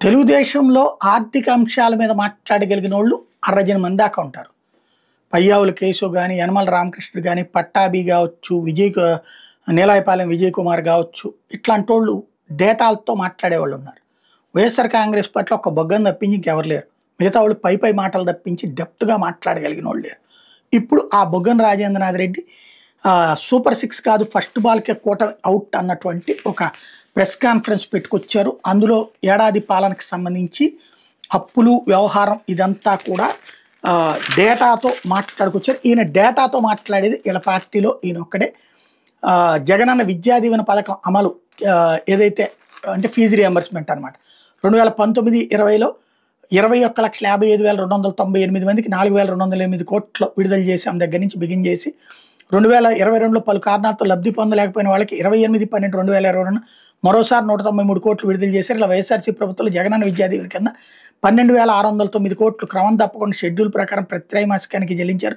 తెలుగుదేశంలో ఆర్థిక అంశాల మీద మాట్లాడగలిగినోళ్ళు అరజన మంది దాకా ఉంటారు. పయ్యావుల కేశవ్ గాని, యనమల రామకృష్ణుడు గాని, పట్టాభి గావచ్చు, నీలాయపాలెం విజయ్ కుమార్ గావచ్చు, ఇట్లాంటోళ్ళు డేటాలతో మాట్లాడేవాళ్ళున్నారు. వైఎస్ఆర్ కాంగ్రెస్ పార్టీలో ఒక బొగ్గను తప్పించి ఇంకెవరు లేరు. మిగతా వాళ్ళు పై మాటలు తప్పించి డెప్త్‌గా మాట్లాడగలిగినోళ్ళు లేరు. ఇప్పుడు ఆ బొగ్గన రాజేంద్రనాథ్ రెడ్డి సూపర్ 6 కాదు ఫస్ట్ బాల్‌కే కూటమి ఔట్ అన్నటువంటి ఒక ప్రెస్ కాన్ఫరెన్స్ పెట్టుకొచ్చారు. అందులో ఏడాది పాలనకు సంబంధించి అప్పులు, వ్యవహారం ఇదంతా కూడా డేటాతో మాట్లాడుకొచ్చారు. ఈయన డేటాతో మాట్లాడేది వీళ్ళ పార్టీలో ఈయన ఒక్కడే. జగనన్న విద్యా దీవెన పథకం అమలు ఏదైతే అంటే ఫీజు రియంబర్స్మెంట్ అనమాట. 2019-20లో 21,55,298 మందికి 4,208 కోట్లు విడుదల చేసాం దగ్గర నుంచి బిగిన్ చేసి 2022లో పలు కారణాలతో లబ్ధి పొందలేకపోయిన వాళ్ళకి 28/12/2022 మరోసారి 193 కోట్లు విడుదల చేశారు. ఇలా వైఎస్ఆర్సీ ప్రభుత్వంలో జగనన్న విద్యా దీవెన కింద 12,609 కోట్లు క్రమం తప్పకుండా షెడ్యూల్ ప్రకారం ప్రతి త్రైమాసికానికి చెల్లించారు.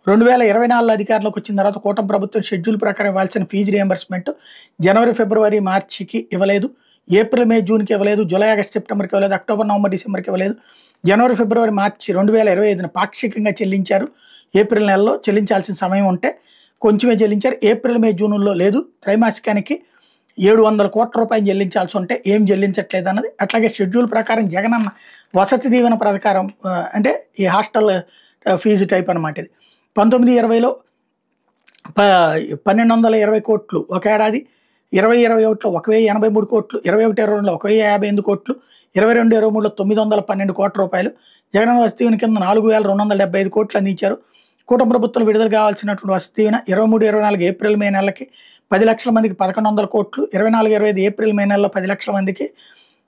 2024లో అధికారంలోకి వచ్చిన తర్వాత కూటమి ప్రభుత్వం షెడ్యూల్ ప్రకారం ఇవ్వాల్సిన ఫీజు రియంబర్స్మెంట్ జనవరి, ఫిబ్రవరి, మార్చికి ఇవ్వలేదు. ఏప్రిల్, మే, జూన్కి ఇవ్వలేదు. జూలై, ఆగస్టు, సెప్టెంబర్కి ఇవ్వలేదు. అక్టోబర్, నవంబర్, డిసెంబర్కి ఇవ్వలేదు. జనవరి, ఫిబ్రవరి, మార్చి 2025న పాక్షికంగా చెల్లించారు. ఏప్రిల్ నెలలో చెల్లించాల్సిన సమయం ఉంటే కొంచెమే చెల్లించారు. ఏప్రిల్, మే, జూన్లో లేదు. త్రైమాసికానికి 700 కోట్ల రూపాయలు చెల్లించాల్సి ఉంటే ఏం చెల్లించట్లేదు అన్నది. అట్లాగే షెడ్యూల్ ప్రకారం జగనన్న వసతి దీవెన ప్రకారం అంటే ఈ హాస్టల్ ఫీజు టైప్ అనమాట. ఇది 19-20లో 1,220 కోట్లు ఒక ఏడాది, 20-21లో 1,083 కోట్లు, 21-22లో 1,058 కోట్లు, 22-23లో 912 కోట్ల రూపాయలు. జగనన్న వసతి దీవెన కింద 4,275 కోట్లు అందించారు. కూటమి ప్రభుత్వం విడుదల కావాల్సినటువంటి వసతి దీవెన 23-24 ఏప్రిల్, మే నెలలకి 10 లక్షల మందికి 1,100 కోట్లు, 24-25 ఏప్రిల్, మే నెలలో 10 లక్షల మందికి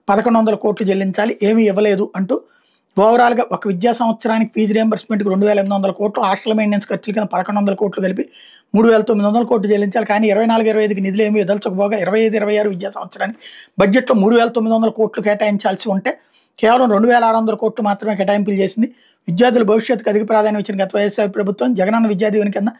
1,100 కోట్లు చెల్లించాలి. ఏమీ ఇవ్వలేదు అంటూ ఓవరాల్గా ఒక విద్యా సంవత్సరానికి ఫీజు రియంబర్స్మెంట్కి 2,800 కోట్లు, హాస్టల్ మెయింటెనెన్స్ ఖర్చుల కింద 1,100 కోట్లు కలిపి 3,900 కోట్లు చెల్లించాలి. కానీ 24-25కి నిధులు ఏమీ వదల్చకపోగా 25-26 విద్యా సంవత్సరానికి బడ్జెట్లో 3,900 కోట్లు కేటాయించాల్సి ఉంటే కేవలం 2,600 కోట్లు మాత్రమే కేటాయింపులు చేసింది. విద్యార్థుల భవిష్యత్తుకు అధిక ప్రాధాన్యం ఇచ్చిన గత వైఎస్ఆర్ ప్రభుత్వం జగనన్న విద్యా దీవెన కింద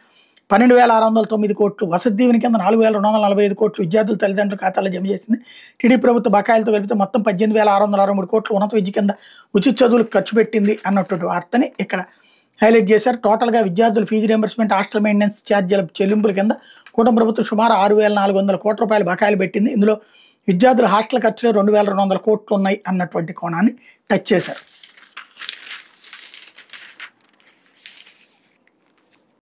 12,609 కోట్లు, వసతి దీవెన కింద 4,245 కోట్లు విద్యార్థుల తల్లిదండ్రుల ఖాతాలో జమ చేసింది. టీడీ ప్రభుత్వ బకాయిలతో కలిపితే మొత్తం 18,663 కోట్లు ఉన్నత విద్య కింద ఉచిత చదువులకు ఖర్చు పెట్టింది అన్నటువంటి వార్తని ఇక్కడ హైలైట్ చేశారు. టోటల్గా విద్యార్థుల ఫీజు రియంబర్స్మెంట్, హాస్టల్ మెయింటెనెన్స్ ఛార్జీల చెల్లింపుల కింద కూటమి ప్రభుత్వం సుమారు 6,400 కోట్ల రూపాయలు బకాయిలు పెట్టింది. ఇందులో విద్యార్థుల హాస్టల్ ఖర్చులు 2,200 కోట్లు ఉన్నాయి అన్నటువంటి కోణాన్ని టచ్ చేశారు.